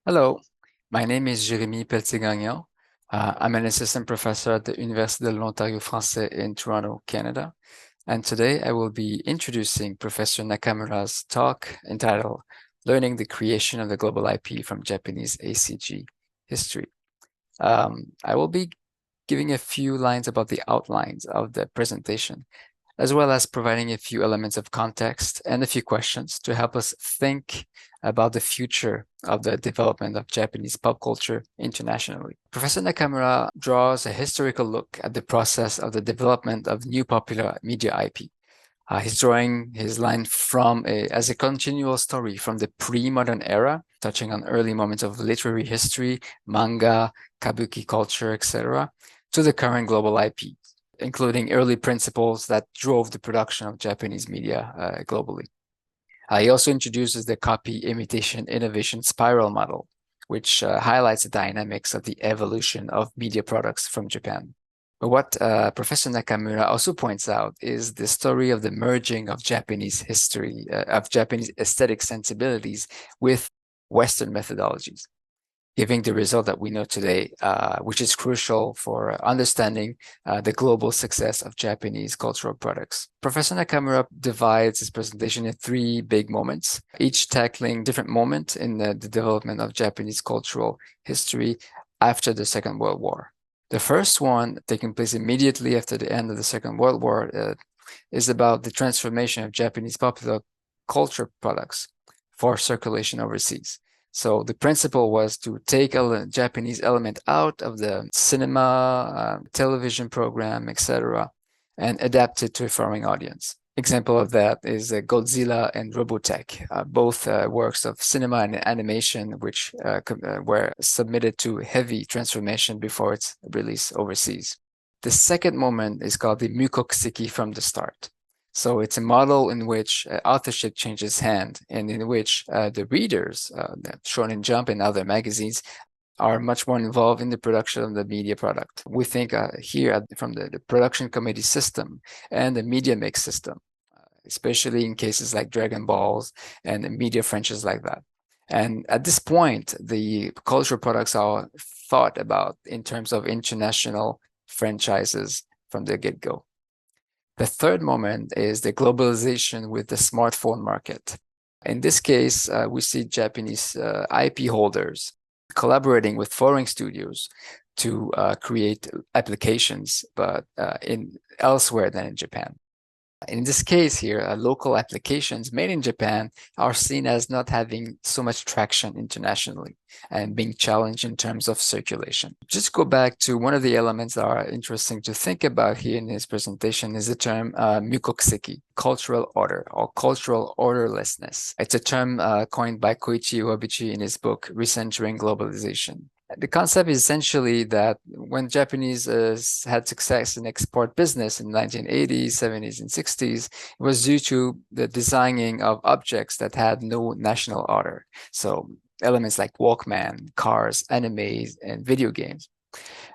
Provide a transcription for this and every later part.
Hello, my name is Jérémie Pelletier-Gagnon. I'm an assistant professor at the Université de l'Ontario Français in Toronto, Canada. And today I will be introducing Professor Nakamura's talk entitled Learning the Creation of the Global IP from Japanese ACG History. I will be giving a few lines about the outlines of the presentation, as well as providing a few elements of context and a few questions to help us think about the future of the development of Japanese pop culture internationally. Professor Nakamura draws a historical look at the process of the development of new popular media IP. He's drawing his line as a continual story from the pre-modern era, touching on early moments of literary history, manga, kabuki culture, etc., to the current global IP, including early principles that drove the production of Japanese media globally. He also introduces the copy, imitation, innovation spiral model, which highlights the dynamics of the evolution of media products from Japan. But what Professor Nakamura also points out is the story of the merging of Japanese history, of Japanese aesthetic sensibilities with Western methodologies, giving the result that we know today, which is crucial for understanding the global success of Japanese cultural products. Professor Nakamura divides his presentation in three big moments, each tackling different moment in the development of Japanese cultural history after the Second World War. The first one, taking place immediately after the end of the Second World War, is about the transformation of Japanese popular culture products for circulation overseas. So the principle was to take a Japanese element out of the cinema, television program, etc., and adapt it to a foreign audience. Example of that is Godzilla and Robotech, both works of cinema and animation, which were submitted to heavy transformation before its release overseas. The second moment is called the Mukokuseki from the start. So it's a model in which authorship changes hand and in which the readers, Shonen Jump and other magazines, are much more involved in the production of the media product. We think here from the production committee system and the media mix system, especially in cases like Dragon Balls and the media franchises like that. And at this point, the cultural products are thought about in terms of international franchises from the get-go. The third moment is the globalization with the smartphone market. In this case, we see Japanese IP holders collaborating with foreign studios to create applications, but elsewhere than in Japan. In this case here, local applications made in Japan are seen as not having so much traction internationally and being challenged in terms of circulation. Just go back to one of the elements that are interesting to think about here in this presentation is the term mukokuseki, cultural order or cultural orderlessness. It's a term coined by Koichi Iwabuchi in his book, Recentering Globalization. The concept is essentially that when Japanese had success in export business in the 1980s, 70s, and 60s, it was due to the designing of objects that had no national order. So elements like Walkman, cars, animes, and video games.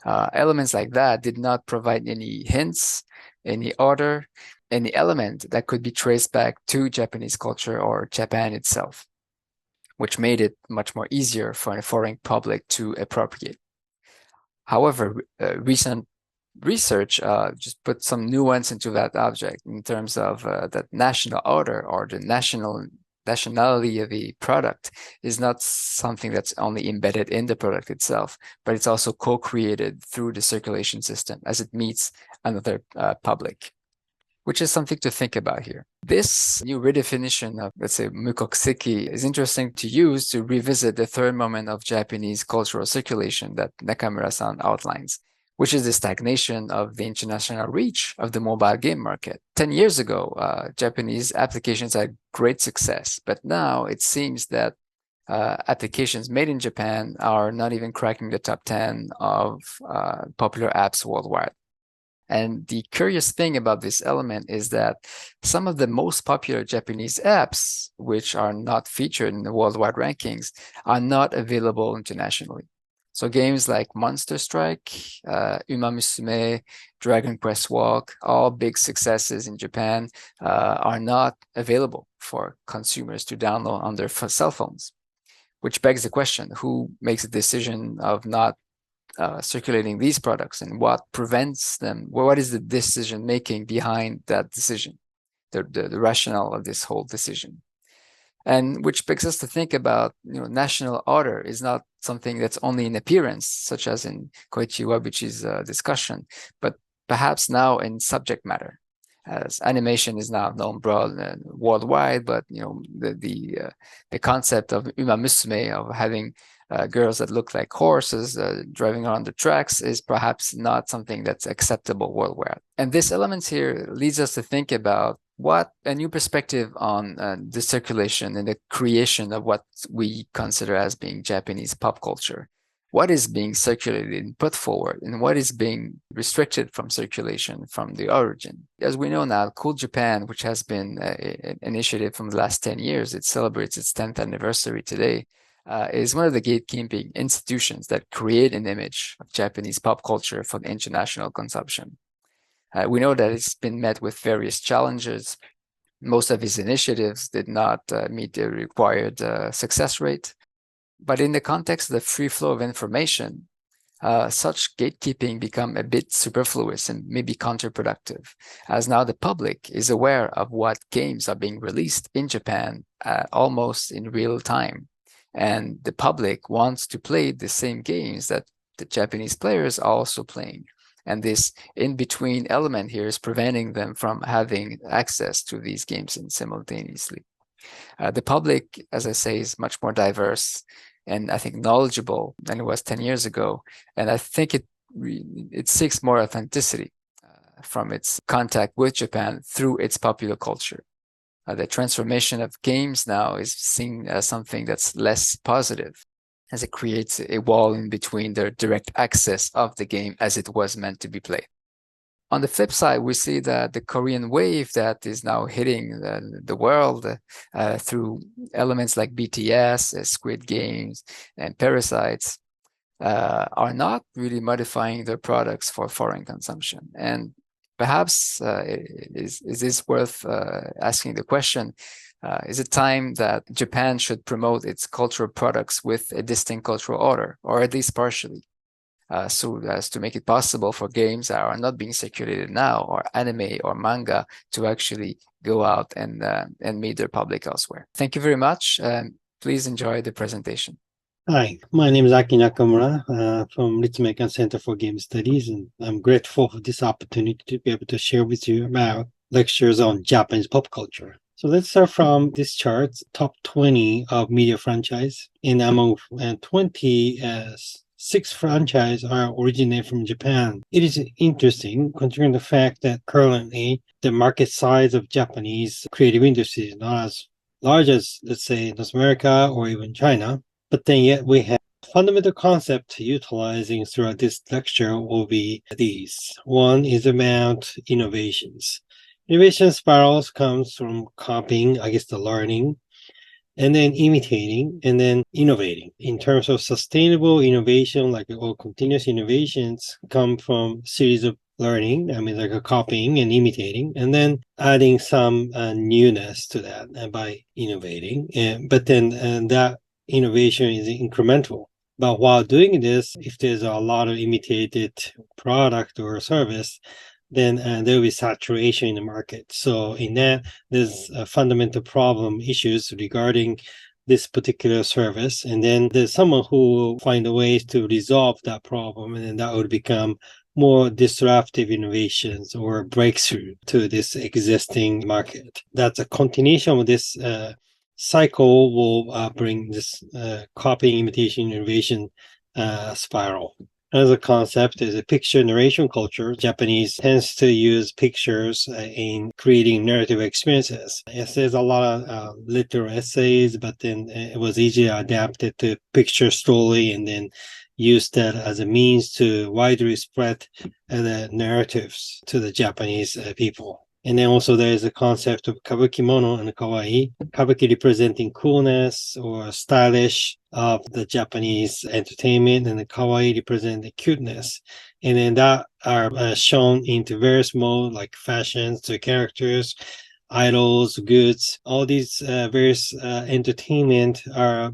Elements like that did not provide any hints, any order, any element that could be traced back to Japanese culture or Japan itself, which made it much more easier for a foreign public to appropriate. However, recent research just put some nuance into that object in terms of that national order or the nationality of the product is not something that's only embedded in the product itself, but it's also co-created through the circulation system as it meets another public, which is something to think about here. This new redefinition of, let's say, mukokuseki is interesting to use to revisit the third moment of Japanese cultural circulation that Nakamura-san outlines, which is the stagnation of the international reach of the mobile game market. 10 years ago, Japanese applications had great success, but now it seems that applications made in Japan are not even cracking the top 10 of popular apps worldwide. And the curious thing about this element is that some of the most popular Japanese apps, which are not featured in the worldwide rankings, are not available internationally. So games like Monster Strike, Uma Musume, Dragon Quest Walk, all big successes in Japan, are not available for consumers to download on their cell phones, which begs the question, who makes the decision of not circulating these products, and what prevents them? What is the decision making behind that decision, the rationale of this whole decision? And which begs us to think about, national order is not something that's only in appearance, such as in Koichi Wabuchi's discussion, but perhaps now in subject matter, as animation is now known broad and worldwide. But the concept of Uma Musume, of having girls that look like horses driving around the tracks, is perhaps not something that's acceptable worldwide. And this element here leads us to think about what a new perspective on the circulation and the creation of what we consider as being Japanese pop culture. What is being circulated and put forward, and what is being restricted from circulation from the origin? As we know now, Cool Japan, which has been an initiative from the last 10 years, it celebrates its 10th anniversary today, is one of the gatekeeping institutions that create an image of Japanese pop culture for international consumption. We know that it's been met with various challenges. Most of its initiatives did not meet the required success rate. But in the context of the free flow of information, such gatekeeping become a bit superfluous and maybe counterproductive, as now the public is aware of what games are being released in Japan almost in real time. And the public wants to play the same games that the Japanese players are also playing. And this in-between element here is preventing them from having access to these games simultaneously. The public, as I say, is much more diverse and I think knowledgeable than it was 10 years ago. And I think it seeks more authenticity from its contact with Japan through its popular culture. The transformation of games now is seen as something that's less positive, as it creates a wall in between the direct access of the game as it was meant to be played. On the flip side, we see that the Korean wave that is now hitting the world through elements like BTS, Squid Games, and Parasites are not really modifying their products for foreign consumption. And perhaps is this worth asking the question, is it time that Japan should promote its cultural products with a distinct cultural order, or at least partially, so as to make it possible for games that are not being circulated now, or anime or manga, to actually go out and meet their public elsewhere? Thank you very much. Please enjoy the presentation. Hi, my name is Aki Nakamura from Ritsumeikan Center for Game Studies, and I'm grateful for this opportunity to be able to share with you about lectures on Japanese pop culture. So let's start from this chart, top 20 of media franchise. And among 20, 6 franchises are originated from Japan. It is interesting considering the fact that currently the market size of Japanese creative industry is not as large as, let's say, North America or even China. But then yet we have fundamental concept utilizing throughout this lecture will be these. One is about innovations. Innovation spirals comes from copying, I guess, the learning, and then imitating, and then innovating. In terms of sustainable innovation, like all continuous innovations come from series of learning, like a copying and imitating, and then adding some newness to that by innovating. But then that innovation is incremental. But while doing this, if there's a lot of imitated product or service, then there will be saturation in the market. So in that, there's a fundamental problem issues regarding this particular service. And then there's someone who will find a ways to resolve that problem. And then that would become more disruptive innovations or breakthrough to this existing market. That's a continuation of this cycle will bring this copying, imitation, innovation spiral. Another concept is a picture narration culture. Japanese tends to use pictures in creating narrative experiences. Yes, there's a lot of literal essays, but then it was easily adapted to picture story and then used that as a means to widely spread the narratives to the Japanese people. And then also there is a concept of kabuki mono and kawaii. Kabuki representing coolness or stylish of the Japanese entertainment, and the kawaii representing cuteness. And then that are shown into various modes like fashions to characters, idols, goods, all these various entertainment are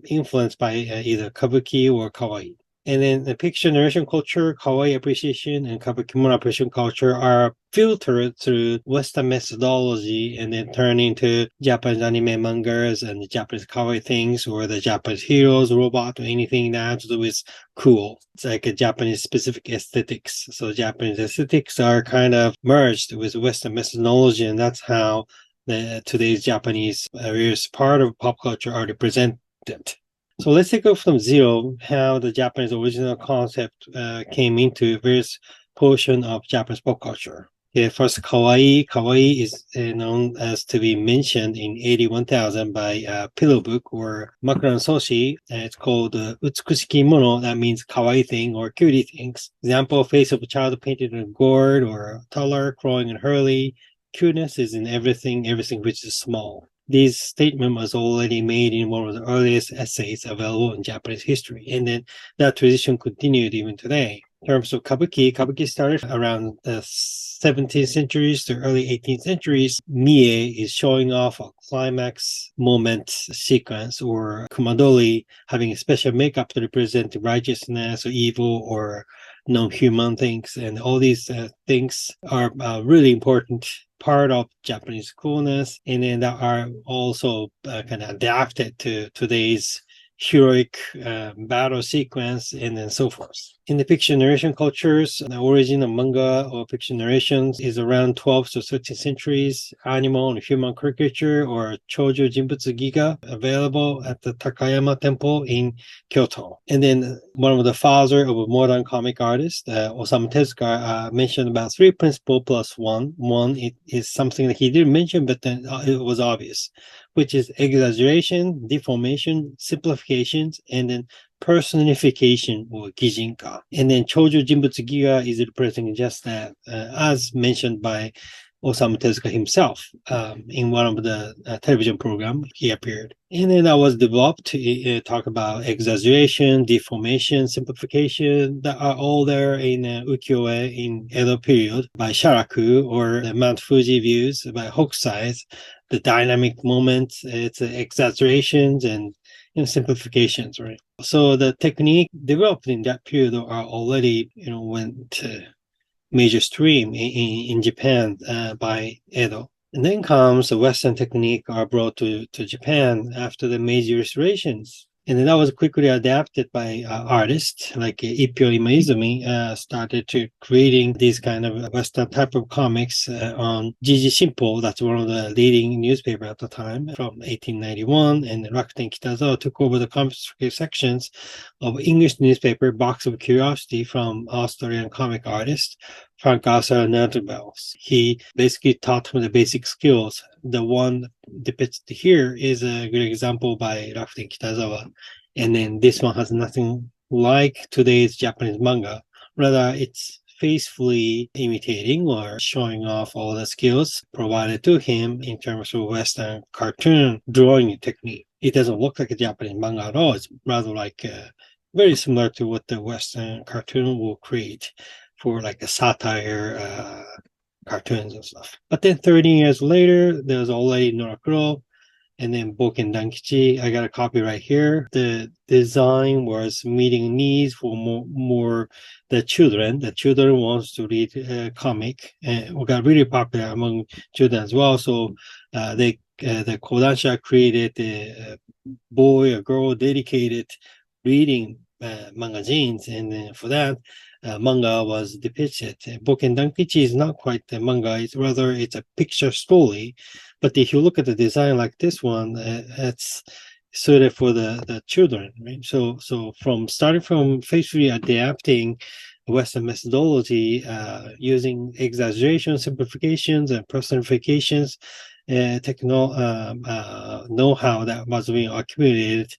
influenced by either kabuki or kawaii. And then the picture narration culture, kawaii appreciation, and kabukimono appreciation culture are filtered through Western methodology and then turn into Japanese anime mangas and the Japanese kawaii things or the Japanese heroes, robot, or anything that has to do with cool. It's like a Japanese specific aesthetics. So Japanese aesthetics are kind of merged with Western methodology, and that's how today's Japanese various part of pop culture are represented. So let's take it from zero, how the Japanese original concept came into various portion of Japanese pop culture. Okay, first, kawaii. Kawaii is known as to be mentioned in 81,000 by Pillow Book or Makuran Soshi. It's called Utsukushiki Mono. That means kawaii thing or cutie things. Example, face of a child painted in gourd or taller, crawling and hurley. Cuteness is in everything which is small. This statement was already made in one of the earliest essays available in Japanese history, and then that tradition continued even today. In terms of kabuki started around the 17th centuries to early 18th centuries. Mie is showing off a climax moment sequence, or kumadori, having a special makeup to represent righteousness or evil or non-human things, and all these things are really important part of Japanese coolness, and then that are also kind of adapted to today's heroic battle sequence, and then so forth. In the fiction narration cultures, the origin of manga or fiction narrations is around 12th to 13th centuries. Animal and human caricature or Chojo Jinbutsu Giga available at the Takayama Temple in Kyoto. And then one of the father of a modern comic artist, Osamu Tezuka, mentioned about 3 principles plus 1. One is something that he didn't mention, but then it was obvious, which is exaggeration, deformation, simplifications, and then personification or gijinka. And then Chojo Jinbutsu Giga is representing just that, as mentioned by Osamu Tezuka himself in one of the television program he appeared. And then that was developed to talk about exaggeration, deformation, simplification that are all there in ukiyo-e in Edo period by Sharaku, or the Mount Fuji views by Hokusai. The dynamic moments, it's exaggerations and simplifications, right? So the technique developed in that period are already, went major stream in Japan by Edo. And then comes the Western technique are brought to Japan after the Meiji restorations. And then that was quickly adapted by artists like Ippyo Imaizumi, started to creating these kind of Western type of comics on Jiji Shimpo. That's one of the leading newspaper at the time from 1891. And Rakuten Kitazawa took over the comic sections of English newspaper Box of Curiosity from Austrian comic artist Frank Asser Nertebels. He basically taught him the basic skills. The one depicted here is a good example by Rakuten Kitazawa. And then this one has nothing like today's Japanese manga. Rather, it's faithfully imitating or showing off all the skills provided to him in terms of Western cartoon drawing technique. It doesn't look like a Japanese manga at all. It's rather like very similar to what the Western cartoon will create for like a satire cartoons and stuff. But then 30 years later, there's already Norakuro, and then Boken Dankichi. I got a copy right here. The design was meeting needs for more the children. The children wants to read a comic, and it got really popular among children as well. So the Kodansha created a boy or girl dedicated reading magazines, and then for that, manga was depicted. Boken Dankichi is not quite a manga, it's a picture story. But if you look at the design like this one, it's suited for the children, right? So starting from faithfully adapting Western methodology, using exaggeration, simplifications, and personifications, know-how that was being accumulated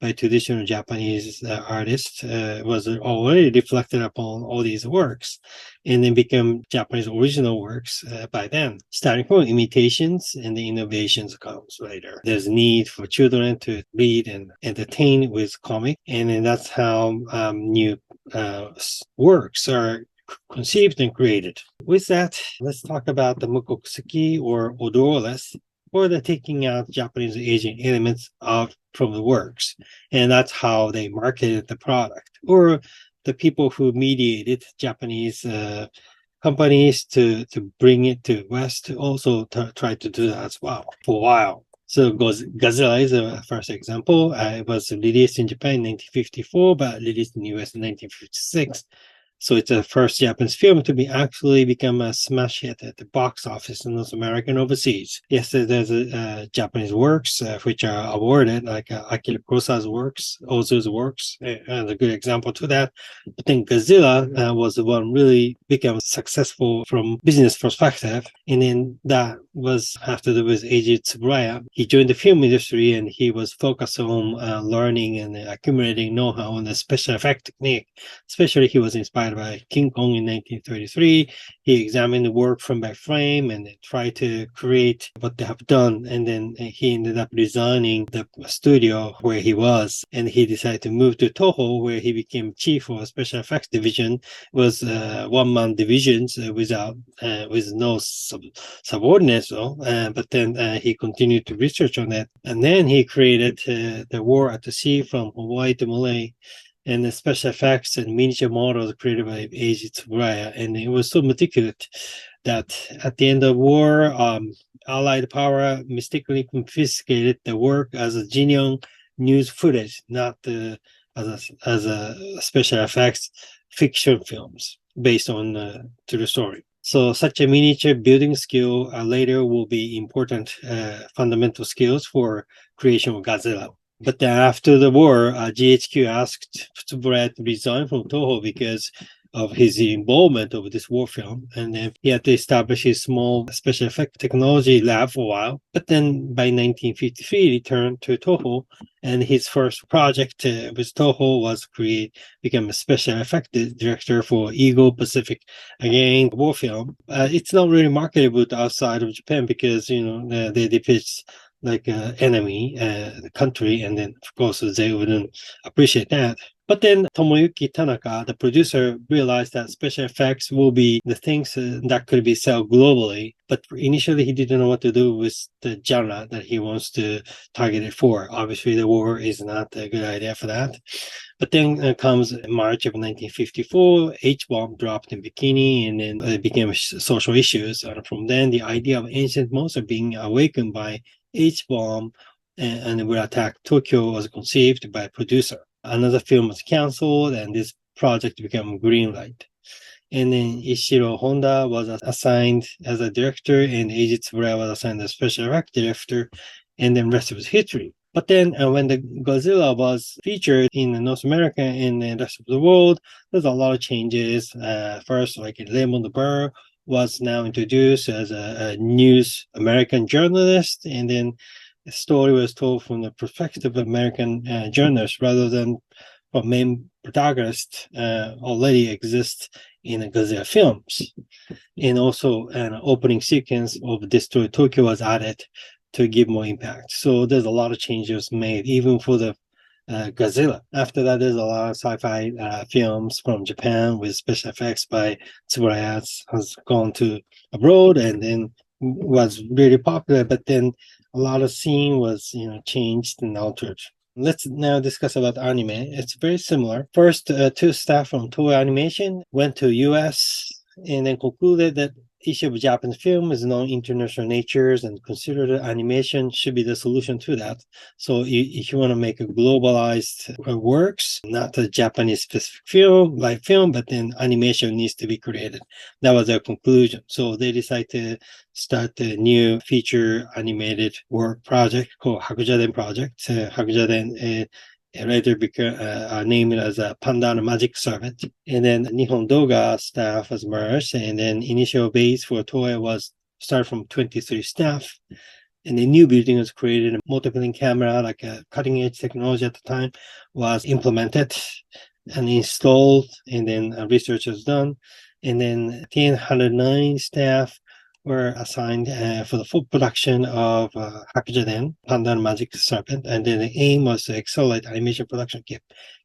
by traditional Japanese artists was already reflected upon all these works, and then became Japanese original works by then. Starting from imitations, and the innovations comes later. There's a need for children to read and entertain with comic, and then that's how new works are conceived and created. With that, let's talk about the mukokusuki or odorless, or the taking out Japanese Asian elements from the works. And that's how they marketed the product, or the people who mediated Japanese companies to bring it to West also try to do that as well for a while. So Godzilla is the first example. It was released in Japan in 1954, but released in the US in 1956. So it's the first Japanese film to become a smash hit at the box office in North America and overseas. Yes, there's Japanese works which are awarded, like Akira Kurosawa's works, Ozu's works, as a good example to that. But then Godzilla was the one really became successful from business perspective, and then that was after there was Eiji Tsuburaya. He joined the film industry and he was focused on learning and accumulating know-how on the special effect technique. Especially, he was inspired by King Kong in 1933. He examined the work frame by frame and tried to create what they have done. And then he ended up resigning the studio where he was, and he decided to move to Toho, where he became chief of a special effects division. It was one-man divisions with no subordinates, though. But then he continued to research on it, and then he created the War at the Sea from Hawaii to Malay, and the special effects and miniature models created by Eiji Tsuburaya. And it was so meticulous that at the end of the war, Allied power mistakenly confiscated the work as a genuine news footage, not as a special effects fiction films based on true story. So such a miniature building skill later will be important fundamental skills for creation of Godzilla. But then after the war, GHQ asked Tsuburaya to resign from Toho because of his involvement of this war film. And then he had to establish his small special effect technology lab for a while. But then by 1953, he returned to Toho. And his first project with Toho was become a special effect director for Eagle Pacific, again, war film. It's not really marketable outside of Japan because, they depict like enemy country, and then of course they wouldn't appreciate that. But then Tomoyuki Tanaka, the producer, realized that special effects will be the things that could be sold globally. But initially he didn't know what to do with the genre that he wants to target it for. Obviously the war is not a good idea for that. But then comes March of 1954, H-bomb dropped in Bikini, and then it became social issues. And from then the idea of ancient monster being awakened by H-bomb and will attack Tokyo was conceived by a producer. Another film was canceled, and this project became greenlight. And then Ishiro Honda was assigned as a director, and Eiji Tsuburaya was assigned as special effect director, and then rest was history. But then when the Godzilla was featured in North America and the rest of the world, there's a lot of changes. First, like Raymond Burr was now introduced as a news American journalist, and then the story was told from the perspective of American journalists rather than from main protagonists already exist in the Godzilla films. And also an opening sequence of Destroy Tokyo was added to give more impact. So there's a lot of changes made even for the Godzilla. After that, there's a lot of sci-fi films from Japan with special effects by Tsuburaya has gone to abroad and then was really popular, but then a lot of scene was changed and altered. Let's now discuss about anime. It's very similar. First, two staff from Toei Animation went to US and then concluded that issue of Japanese film is non-international natures, and considered animation should be the solution to that. So if you want to make a globalized works, not a Japanese specific film, but then animation needs to be created. That was their conclusion. So they decided to start a new feature animated work project called Hakujaden Project. Hakujaden later became named as a Panda and Magic Servant. And then Nihon Doga staff was merged, and then initial base for Toei was started from 23 staff. And the new building was created, a multiple camera, like a cutting edge technology at the time, was implemented and installed, and then research was done. And then 109 staff were assigned for the full production of Hakujaden, Panda and Magic Serpent. And then the aim was to accelerate animation production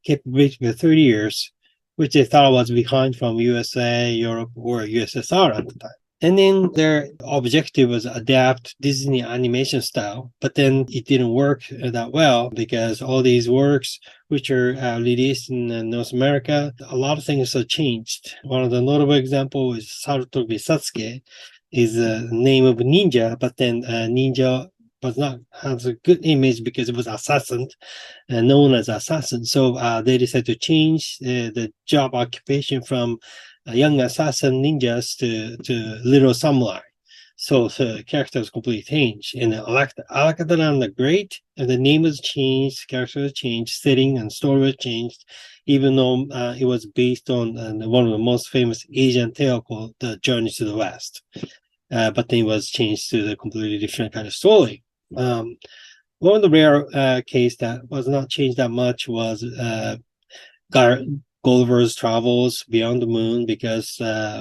capability for 30 years which they thought was behind from USA, Europe, or USSR at the time. And then their objective was adapt Disney animation style, but then it didn't work that well because all these works which are released in North America, a lot of things have changed. One of the notable examples is Sarutobi Sasuke, is the name of ninja, but then ninja was not has a good image because it was assassin, known as assassin. So they decided to change the job occupation from young assassin ninjas to little samurai. So the characters completely changed. And Alakadaran the Great, and the name was changed, character was changed, setting and story was changed, even though it was based on one of the most famous Asian tale called The Journey to the West. But then it was changed to the completely different kind of story. One of the rare case that was not changed that much was Gulliver's Travels Beyond the Moon, because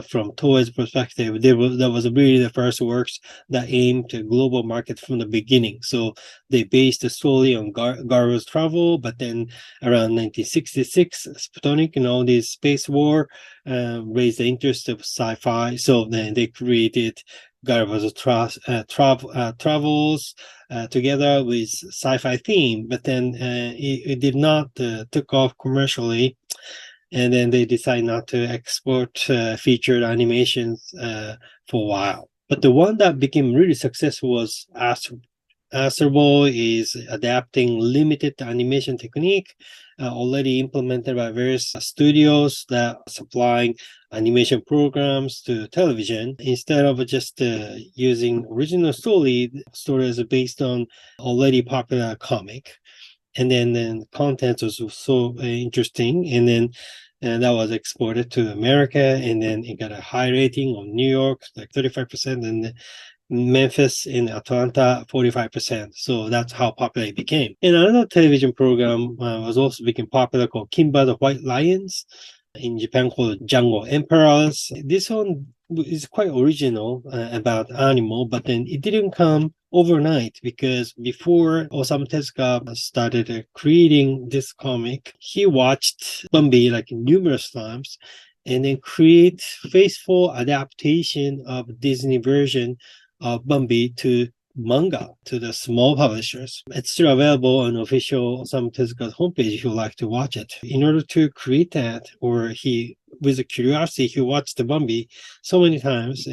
from Toei's perspective, that was really the first works that aimed to global market from the beginning. So they based the story on Gulliver's Travel, but then around 1966, Sputnik and all these space war raised the interest of sci-fi. So then they created Gulliver's Travels together with sci-fi theme, but then it did not took off commercially. And then they decided not to export featured animations for a while. But the one that became really successful was Astro Boy, is adapting limited animation technique already implemented by various studios that are supplying animation programs to television. Instead of just using original stories are based on already popular comic. And then content was so interesting, and then that was exported to America, and then it got a high rating on New York, like 35%, and Memphis and Atlanta, 45%. So that's how popular it became. And another television program was also became popular called Kimba the White Lions, in Japan called Django Emperors. This one is quite original about animal, but then it didn't come overnight, because before Osamu Tezuka started creating this comic, he watched Bambi like numerous times and then create faithful adaptation of Disney version of Bambi to manga to the small publishers. It's still available on official Osamu Tezuka's homepage if you like to watch it. In order to create that, or he, with a curiosity, he watched the Bambi so many times.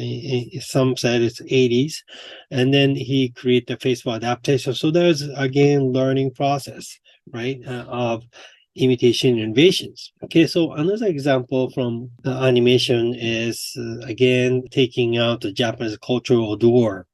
Some said it's 80s, and then he created the faithful adaptation. So there's again learning process, right, of imitation innovations. Okay, so another example from animation is again taking out the Japanese cultural odor.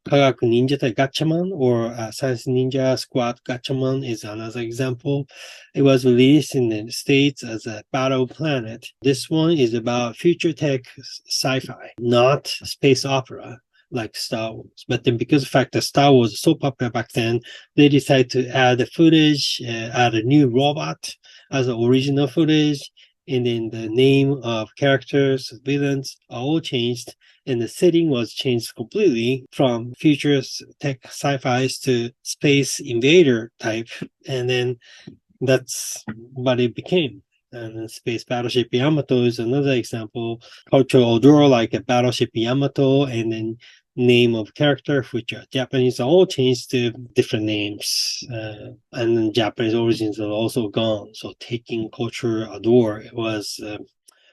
Kagaku Ninja Gatchaman, or Science Ninja Squad Gatchaman, is another example. It was released in the States as a Battle Planet. This one is about future tech sci-fi, not space opera like Star Wars. But then because of the fact that Star Wars was so popular back then, they decided to add the footage, add a new robot as the original footage, and then the name of characters, villains are all changed, and the setting was changed completely from future tech sci-fis to space invader type, and then that's what it became. And Space Battleship Yamato is another example. Cultural odor like a Battleship Yamato, and then name of character, which are Japanese, are all changed to different names. And then Japanese origins are also gone. So taking culture odor was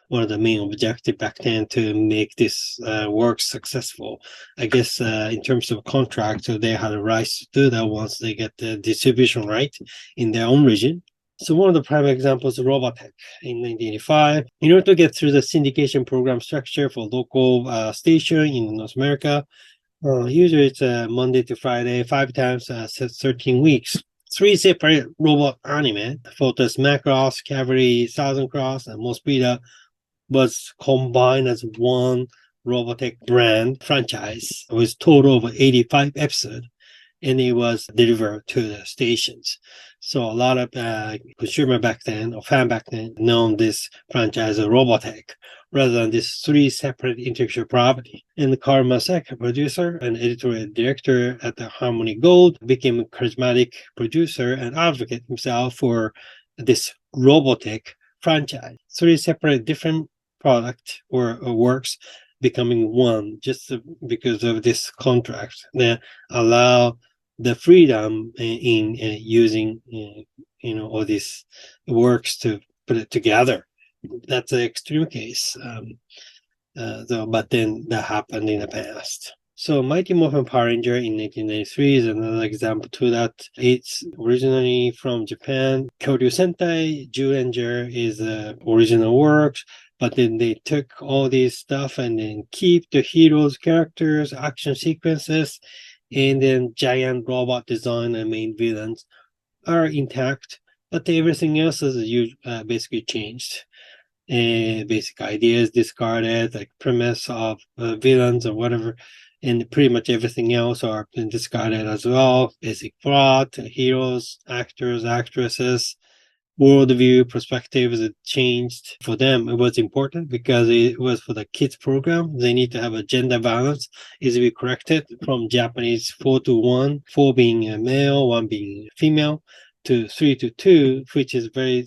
one of the main objectives back then to make this work successful. I guess in terms of contract, so they had a right to do that once they get the distribution right in their own region. So one of the prime examples is Robotech in 1985. In order to get through the syndication program structure for local station in North America, usually it's Monday to Friday, 5 times 13 weeks. 3 separate robot anime, Photos Macross, Cavalry, Thousand Cross, and Mospeeda, was combined as one Robotech brand franchise with total of 85 episodes, and it was delivered to the stations. So a lot of consumer back then, or fan back then, known this franchise as Robotech, rather than this 3 separate intellectual property. And Karl Masek, producer and editorial director at the Harmony Gold, became a charismatic producer and advocate himself for this Robotech franchise, three separate different product or works becoming one, just because of this contract that allow the freedom in using all these works to put it together. That's an extreme case, but then that happened in the past. So Mighty Morphin Power Ranger in 1993 is another example to that. It's originally from Japan. Kyoryu Sentai, Zyuranger is the original works, but then they took all these stuff and then keep the heroes' characters, action sequences, and then giant robot design and main villains are intact, but everything else is basically changed. Basic ideas discarded, like premise of villains or whatever, and pretty much everything else are been discarded as well. Basic plot, heroes, actors, actresses, worldview, perspectives changed. For them, it was important because it was for the kids program. They need to have a gender balance, easily corrected from Japanese 4-1, 4 being a male, 1 being female, to 3-2, which is very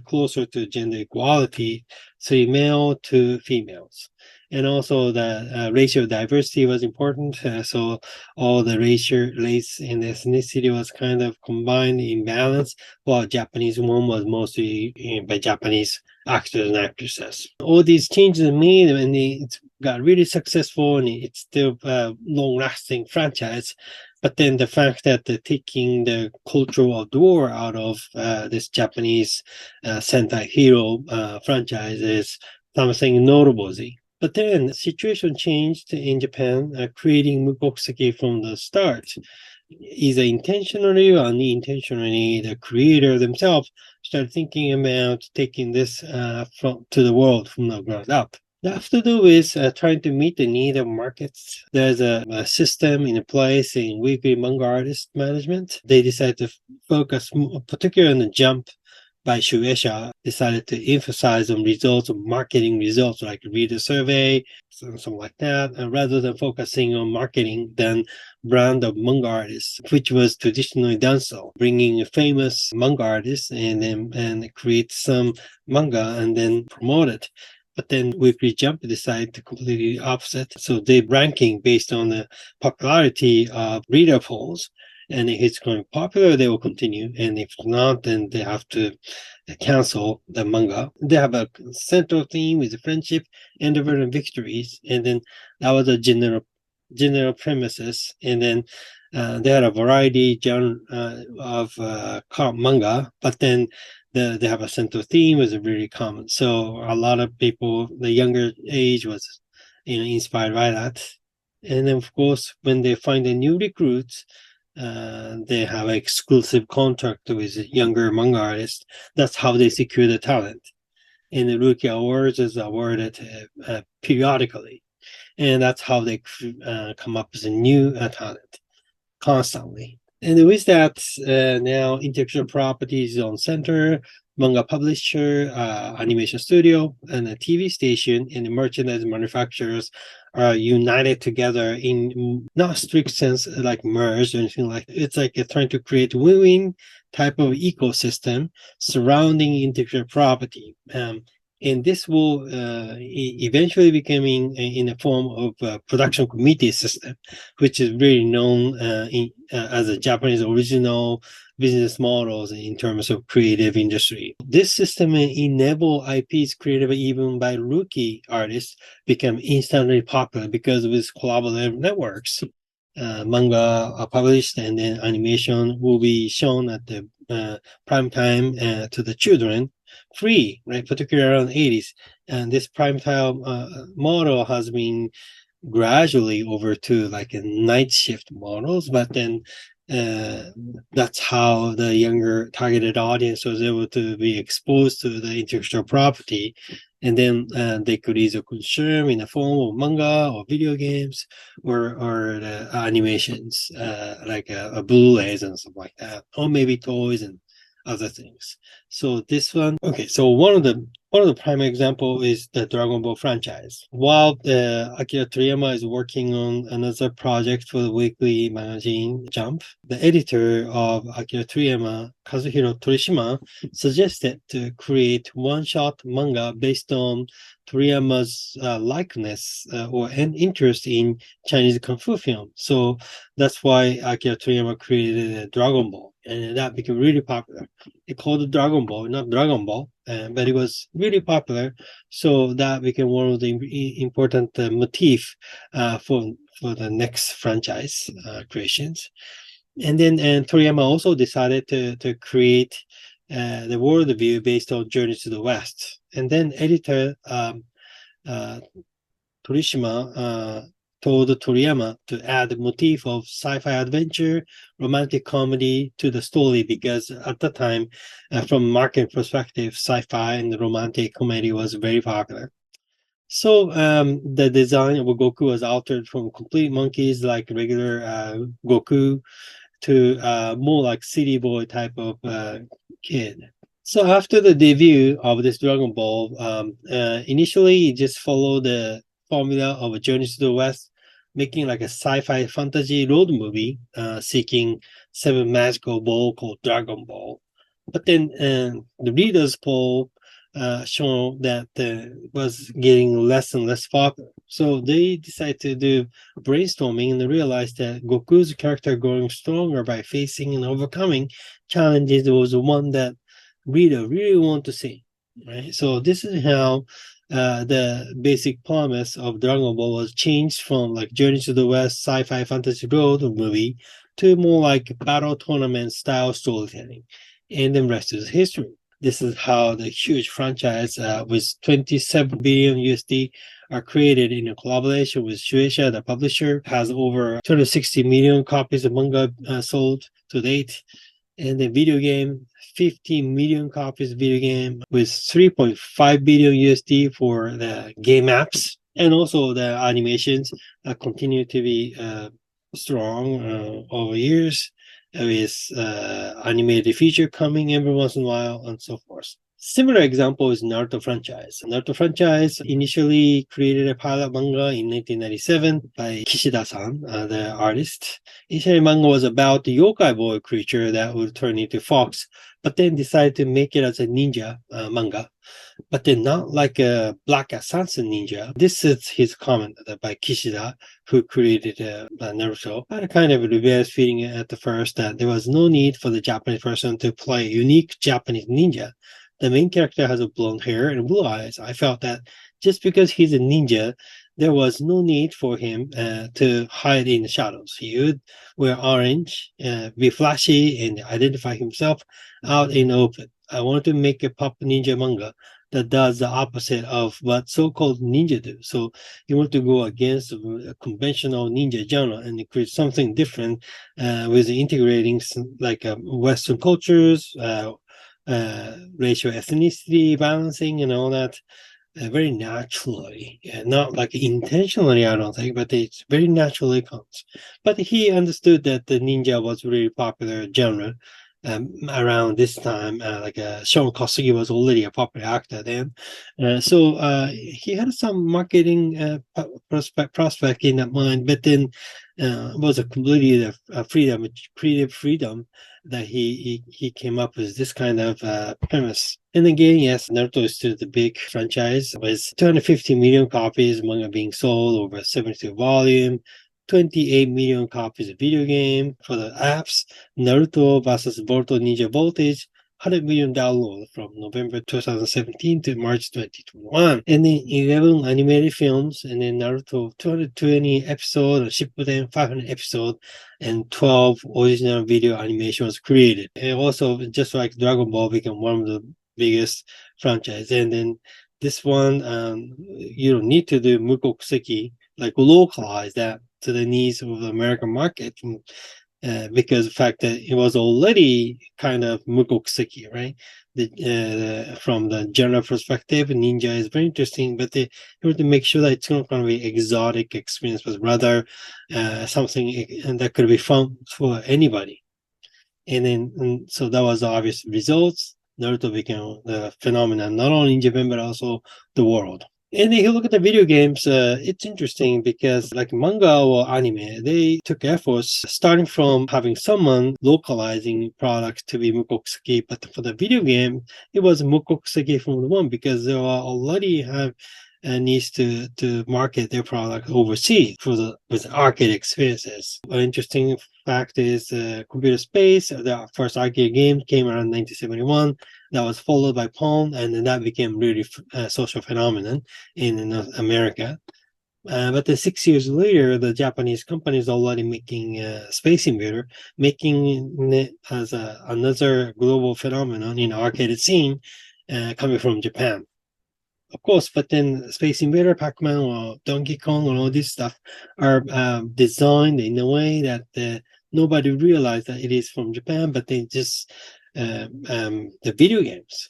closer to gender equality, 3 male, 2 females. And also the racial diversity was important. So all the race and ethnicity was kind of combined in balance, while Japanese one was mostly by Japanese actors and actresses. All these changes made, and it got really successful, and it's still a long-lasting franchise. But then the fact that they're taking the cultural allure out of this Japanese Sentai hero franchise is something notable. But then the situation changed in Japan, creating Mukoksuki from the start. Either intentionally or unintentionally, the creator themselves started thinking about taking this to the world from the ground up. That have to do with trying to meet the need of markets. There's a system in place in weekly manga artist management. They decided to focus particularly on the Jump by Shueisha, decided to emphasize on results, on marketing results, like reader survey, something like that, rather than focusing on marketing than brand of manga artists, which was traditionally done so, bringing famous manga artists and create some manga and then promote it. But then Weekly Jump decided to completely opposite. So they're ranking based on the popularity of reader polls. And if it's going popular, they will continue. And if not, then they have to cancel the manga. They have a central theme with friendship, endeavor, and victories. And then that was a general premises. And then they had a variety of manga, but then they have a central theme was really common. So a lot of people, the younger age was inspired by that. And then, of course, when they find the new recruits, they have an exclusive contract with younger manga artists. That's how they secure the talent. And the Rookie Awards is awarded periodically. And that's how they come up with a new talent constantly. And with that, now intellectual property is on center, manga publisher, animation studio, and a TV station, and the merchandise manufacturers are united together in not strict sense like merge or anything like that. It's like trying to create win-win type of ecosystem surrounding intellectual property. And this will eventually becoming in the form of a production committee system, which is really known as a Japanese original business models in terms of creative industry. This system enable IPs created even by rookie artists become instantly popular because of its collaborative networks. Manga are published and then animation will be shown at the prime time to the children free, right? Particularly around the 80s. And this prime time model has been gradually over to like a night shift models, but then that's how the younger targeted audience was able to be exposed to the intellectual property. And then they could either consume in the form of manga or video games or the animations like Blu-rays and stuff like that, or maybe toys and other things. So this one, okay, so one of the One of the prime example is the Dragon Ball franchise. While Akira Toriyama is working on another project for the weekly magazine Jump, the editor of Akira Toriyama, Kazuhiro Torishima, suggested to create one-shot manga based on Toriyama's likeness or an interest in Chinese kung fu film. So that's why Akira Toriyama created Dragon Ball, and that became really popular. It called Dragon Ball, not Dragon Ball, but it was really popular. So that became one of the important motif for the next franchise creations. And then Toriyama also decided to create the world view based on Journey to the West. And then editor Torishima told Toriyama to add the motif of sci-fi adventure, romantic comedy to the story, because at the time, from market perspective, sci-fi and romantic comedy was very popular. So the design of Goku was altered from complete monkeys like regular Goku to more like city boy type of kid. So after the debut of this Dragon Ball, initially it just followed the formula of a Journey to the West, making like a sci-fi fantasy road movie, seeking 7 magical ball called Dragon Ball. But then the readers poll shown that was getting less and less popular. So they decided to do brainstorming and realized that Goku's character growing stronger by facing and overcoming challenges was the one that reader really want to see. Right. So this is how the basic premise of Dragon Ball was changed from like Journey to the West sci-fi fantasy road movie to more like battle tournament style storytelling. And the rest is history. This is how the huge franchise with 27 billion USD are created in a collaboration with Shueisha, the publisher, has over 260 million copies of manga sold to date. And the video game, 15 million copies of video game with 3.5 billion USD for the game apps. And also the animations continue to be strong over years, with animated feature coming every once in a while and so forth. Similar example is Naruto franchise. Naruto franchise initially created a pilot manga in 1997 by Kishida-san, the artist. Initially, manga was about the yokai boy creature that would turn into fox, but then decided to make it as a ninja manga. But then not like a black assassin ninja. This is his comment by Kishida, who created Naruto. I had a kind of a reverse feeling at the first that there was no need for the Japanese person to play a unique Japanese ninja. The main character has a blonde hair and blue eyes. I felt that just because he's a ninja, there was no need for him to hide in the shadows. He would wear orange, be flashy, and identify himself out in the open. I wanted to make a pop ninja manga that does the opposite of what so-called ninja do. So you want to go against a conventional ninja genre and create something different with integrating like Western cultures, racial ethnicity balancing and all that very naturally, not like intentionally, I don't think, but it's very naturally comes. But he understood that the ninja was really popular genre around this time. Like Sean Kosugi was already a popular actor then, so he had some marketing prospect in that mind. But then was a completely creative freedom that he came up with this kind of premise. And again, yes, Naruto is still the big franchise with 250 million copies, manga being sold, over 72 volume, 28 million copies of video game. For the apps, Naruto versus Boruto Ninja Voltage, 100 million downloads from November 2017 to March 2021. And then 11 animated films, and then Naruto 220 episodes, Shippuden 500 episodes, and 12 original video animations created. And also, just like Dragon Ball became one of the biggest franchise. And then this one, you don't need to do Mukokuseki, like localize that to the needs of the American market. Because the fact that it was already kind of Mukokuseki, right? From the general perspective, ninja is very interesting, but they have to make sure that it's not going to be exotic experience, but rather something that could be fun for anybody. And then, so that was the obvious results. Naruto became the phenomenon, not only in Japan, but also the world. And if you look at the video games, it's interesting because like manga or anime, they took efforts starting from having someone localizing products to be mukokuseki. But for the video game, it was mukokuseki from the one because they already have needs to market their product overseas with arcade experiences. An interesting fact is Computer Space, the first arcade game came around 1971. That was followed by Pong, and then that became really a social phenomenon in North America. But then 6 years later, the Japanese company is already making Space Invader, making it as another global phenomenon in arcade scene coming from Japan. Of course, but then Space Invader, Pac-Man, or Donkey Kong, and all this stuff are designed in a way that nobody realized that it is from Japan, but they just the video games,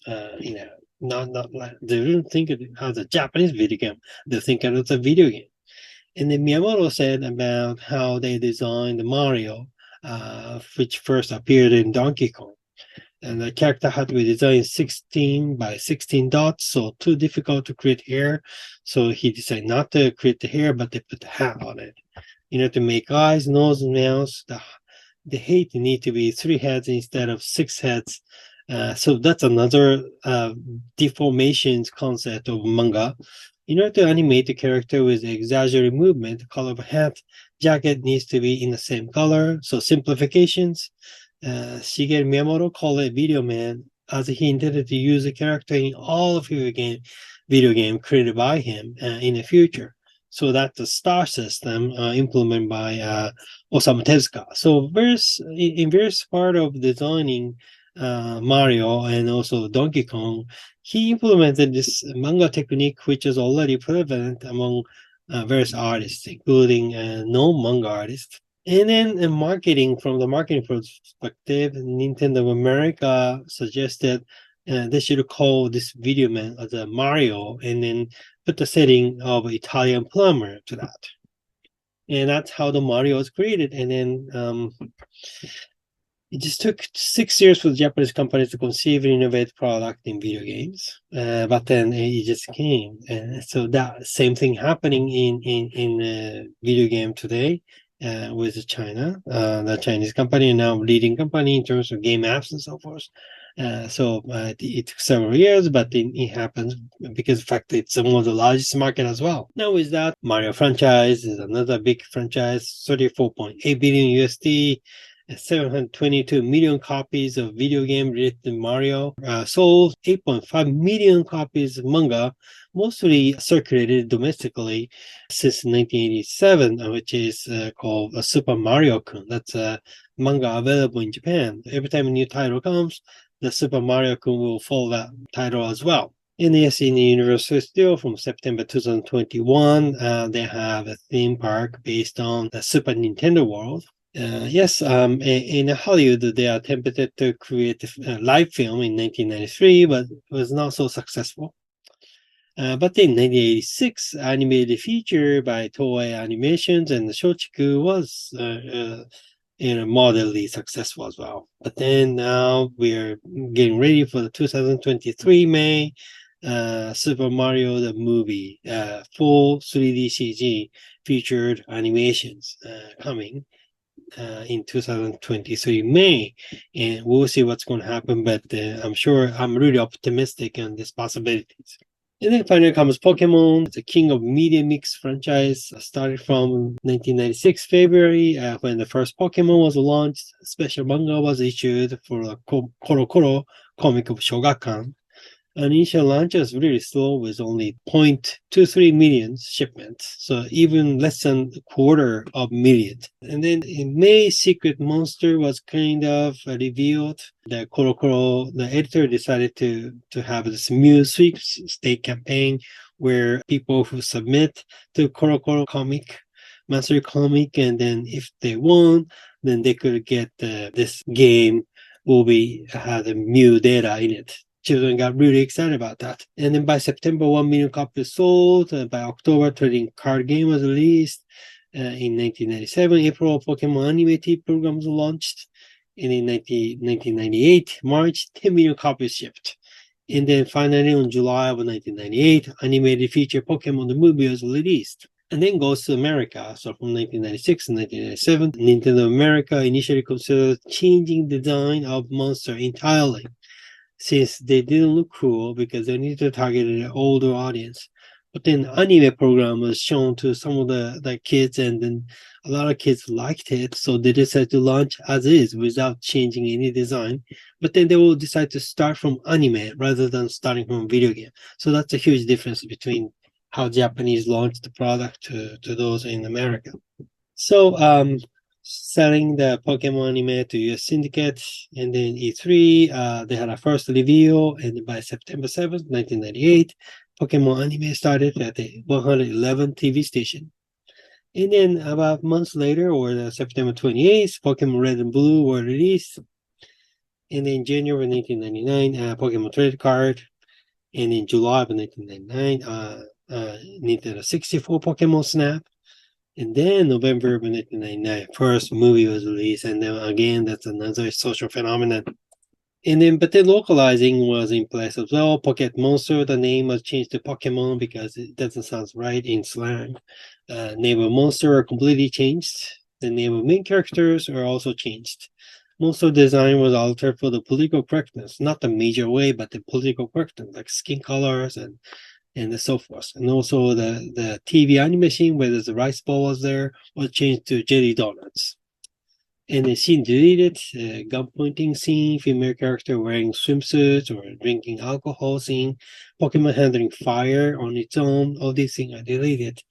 not like they don't think of it as a Japanese video game. They think of it as a video game. And then Miyamoto said about how they designed Mario, which first appeared in Donkey Kong. And the character had to be designed 16 by 16 dots, so too difficult to create hair. So he decided not to create the hair, but they put the hat on it. To make eyes, nose, and mouth, the head need to be 3 heads instead of 6 heads. So that's another deformations concept of manga. In order to animate the character with exaggerated movement, the color of hat, jacket needs to be in the same color. So simplifications. Shigeru Miyamoto called it Video Man, as he intended to use the character in all of video game created by him in the future. So that's the star system implemented by Osamu Tezuka. So in various part of designing Mario and also Donkey Kong, he implemented this manga technique, which is already prevalent among various artists, including non-manga artists. And then in from the marketing perspective, Nintendo of America suggested they should call this video man as a Mario and then put the setting of Italian plumber to that. And that's how the Mario was created. And then it just took 6 years for the Japanese companies to conceive and innovate product in video games. But then it just came. And so that same thing happening in video game today. With China, the Chinese company, and now leading company in terms of game apps and so forth. It took several years, but it happens because in fact it's one of the largest market as well. Now with that, Mario franchise is another big franchise, 34.8 billion USD, 722 million copies of video game related to Mario, sold 8.5 million copies of manga, mostly circulated domestically since 1987, which is called Super Mario-kun. That's a manga available in Japan. Every time a new title comes, the Super Mario-kun will follow that title as well. And yes, in the Universal Studio from September 2021, they have a theme park based on the Super Nintendo world. In Hollywood, they attempted to create a live film in 1993, but it was not so successful. But in 1986, animated feature by Toei Animations and Shochiku was moderately successful as well. But then now we are getting ready for the 2023 May Super Mario the movie, full 3D CG featured animations coming in 2023 May, and we'll see what's going to happen. But I'm really optimistic on these possibilities. And then finally comes Pokemon, the king of media mix franchise, started from 1996 February when the first Pokemon was launched. A special manga was issued for the Koro Koro comic of Shogakukan. Initial launch was really slow with only 0.23 million shipments, so even less than a quarter of million. And then in May, Secret Monster was kind of revealed. The the editor decided to have this Muse sweepstakes campaign where people who submit to Koro comic, Master Comic, and then if they won, then they could get this game will have the Mew data in it. Children got really excited about that. And then by September, 1 million copies sold. By October, trading card game was released. In 1997, April, Pokemon Anime TV programs launched. And in 1998, March, 10 million copies shipped. And then finally on July of 1998, animated feature Pokemon the movie was released. And then goes to America. So from 1996 to 1997, Nintendo America initially considered changing the design of Monster entirely, since they didn't look cool because they needed to target an older audience. But then anime program was shown to some of the kids, and then a lot of kids liked it, so they decided to launch as is without changing any design. But then they will decide to start from anime rather than starting from video game. So that's a huge difference between how Japanese launched the product to those in America. So selling the Pokemon anime to US Syndicate, and then E3, they had a first reveal, and by September 7th, 1998, Pokemon anime started at the 111 TV station. And then about months later, or September 28th, Pokemon Red and Blue were released. And in January 1999, Pokemon Trading Card. And in July of 1999, Nintendo 64 Pokemon Snap. And then November of 1999, first movie was released. And then again, that's another social phenomenon. And then, but the localizing was in place as well. Pocket Monster, the name was changed to Pokemon because it doesn't sound right in slang. Name of monster are completely changed. The name of main characters are also changed. Monster design was altered for the political correctness, not the major way, but the political correctness, like skin colors and so forth. And also the TV animation, where there's a rice ball was there, was changed to jelly donuts. And the scene deleted, gun pointing scene, female character wearing swimsuits or drinking alcohol scene, Pokemon handling fire on its own. All these things are deleted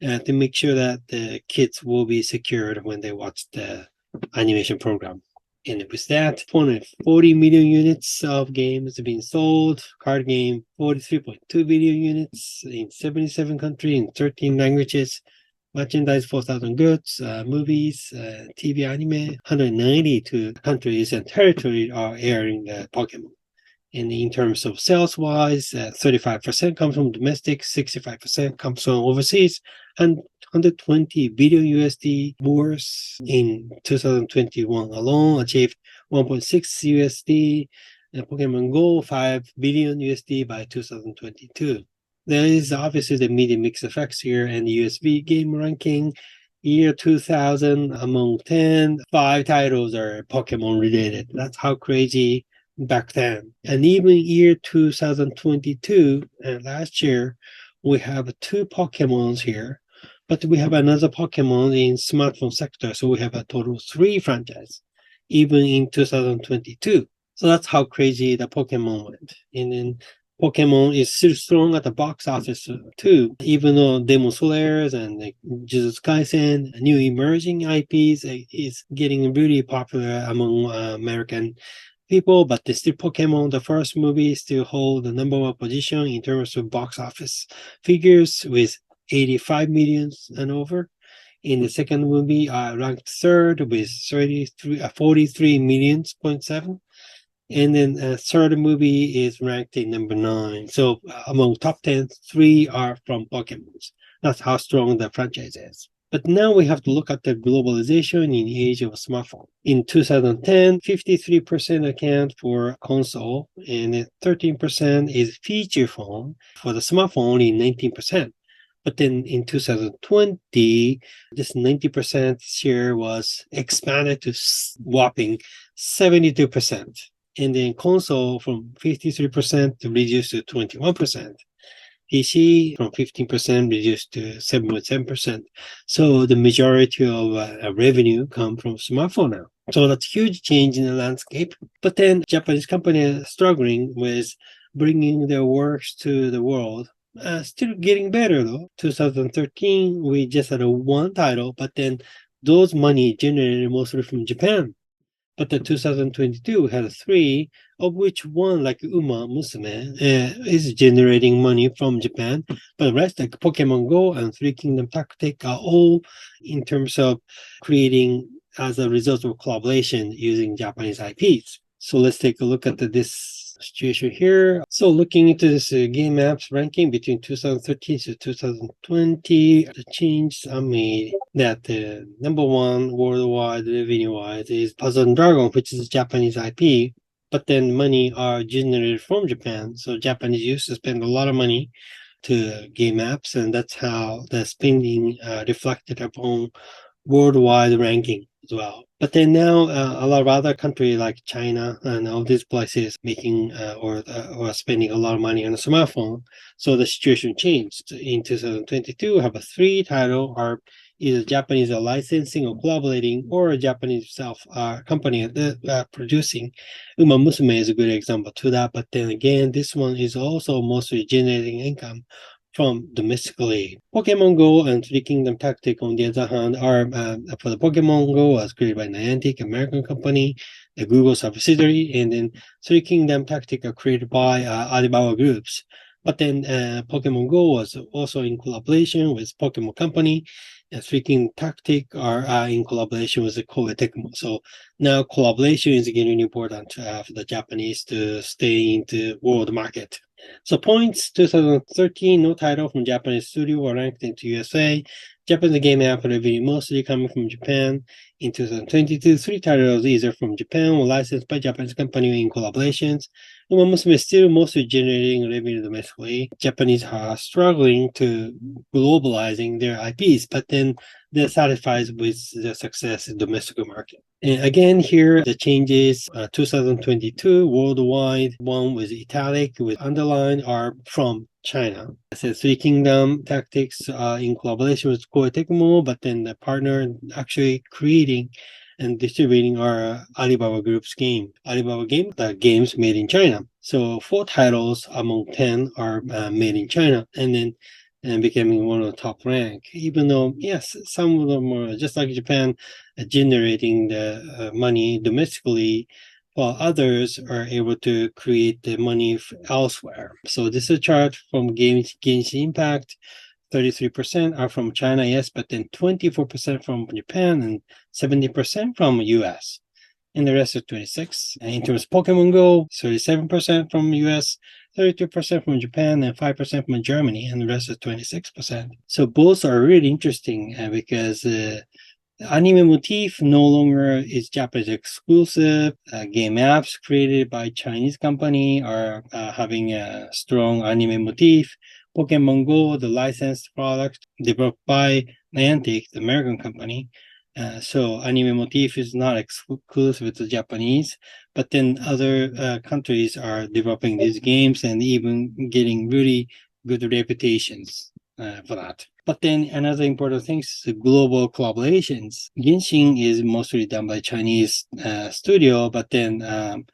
to make sure that the kids will be secured when they watch the animation program. And with that, 440 million units of games have been sold. Card game, 43.2 billion units in 77 countries in 13 languages. Merchandise, 4,000 goods, movies, TV anime, 192 countries and territories are airing Pokemon. And in terms of sales-wise, 35% comes from domestic, 65% comes from overseas, and 120 billion USD worth in 2021 alone achieved 1.6 USD. And Pokemon Go, 5 billion USD by 2022. There is obviously the media mix effects here, and the USB game ranking. Year 2000, among 10, 5 titles are Pokemon related. That's how crazy back then. And even year 2022, and last year, we have 2 Pokemons here, but we have another Pokemon in smartphone sector. So we have a total of 3 franchises, even in 2022. So that's how crazy the Pokemon went. And then Pokemon is still strong at the box office too, even though Demon Slayers and Jujutsu Kaisen, new emerging IPs is getting really popular among American people, but still Pokemon, the first movie, still hold the number 1 position in terms of box office figures with 85 million and over. In the second movie, ranked 3rd with 43 millions, 0.7. And then third movie is ranked in number 9. So among top 10, 3 are from Pokemon. That's how strong the franchise is. But now we have to look at the globalization in the age of a smartphone. In 2010, 53% account for console, and 13% is feature phone. For the smartphone, only 19%. But then in 2020, this 90% share was expanded to whopping 72%. And then console from 53% reduced to 21%. PC from 15% reduced to 7.7%. So the majority of revenue come from smartphone now. So that's a huge change in the landscape. But then Japanese companies are struggling with bringing their works to the world. Still getting better though. 2013, we just had 1 title, but then those money generated mostly from Japan. But in 2022, we had 3, of which 1, like Uma Musume, is generating money from Japan. But the rest, like Pokemon Go and 3 Kingdom Tactic, are all in terms of creating as a result of collaboration using Japanese IPs. So let's take a look at this situation here. So looking into this game apps ranking between 2013 to 2020, the changes are made that the number one worldwide revenue-wise is Puzzle & Dragon, which is a Japanese IP. But then money are generated from Japan. So Japanese used to spend a lot of money to game apps, and that's how the spending reflected upon worldwide ranking as well. But then now a lot of other countries like China and all these places making or spending a lot of money on a smartphone. So the situation changed. In 2022, we have a 3 title are either Japanese licensing or collaborating, or a Japanese self company producing. Uma Musume is a good example to that. But then again, this one is also mostly generating income from domestically. Pokemon Go and Three Kingdom Tactic, on the other hand, are for the Pokemon Go was created by Niantic, American company, the Google subsidiary, and then Three Kingdom Tactic are created by Alibaba Groups. But then Pokemon Go was also in collaboration with Pokemon Company. Three Kingdom Tactic are in collaboration with the Koei Tecmo. So now collaboration is getting important for the Japanese to stay in the world market. So points, 2013, no title from Japanese studio were ranked into USA. Japanese game app revenue mostly coming from Japan. In 2022, 3 titles either from Japan or licensed by Japanese company in collaborations. Uma Musume is still mostly generating revenue domestically. Japanese are struggling to globalizing their IPs, but then they're satisfied with the success in the domestic market. And again, here the changes 2022 worldwide, one with italic with underline are from China. It says Three Kingdom Tactics in collaboration with Koei Tecmo, but then the partner actually creating and distributing our Alibaba Group's game. Alibaba game, the games made in China. So 4 titles among 10 are made in China, and then becoming one of the top rank, even though, yes, some of them are just like Japan, generating the money domestically, while others are able to create the money elsewhere. So this is a chart from Genshin Impact. 33% are from China, yes, but then 24% from Japan and 70% from US. And the rest is 26. And in terms of Pokemon Go, 37% from US, 32% from Japan, and 5% from Germany, and the rest is 26%. So both are really interesting because anime motif no longer is Japanese exclusive. Game apps created by Chinese company are having a strong anime motif. Pokemon Go, the licensed product developed by Niantic, the American company. So anime motif is not exclusive to Japanese, but then other countries are developing these games and even getting really good reputations for that. But then another important thing is the global collaborations. Genshin is mostly done by Chinese studio, but then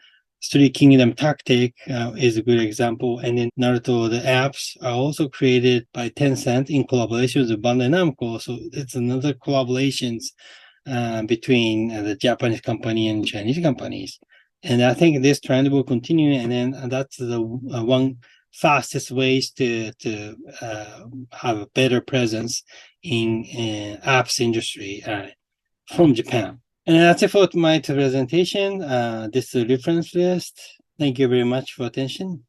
Three Kingdom Tactic is a good example. And then Naruto, the apps are also created by Tencent in collaboration with Bandai Namco. So it's another collaborations between the Japanese company and Chinese companies. And I think this trend will continue. And then that's the one fastest ways to have a better presence in apps industry from Japan. And that's it for my presentation. This is a reference list. Thank you very much for attention.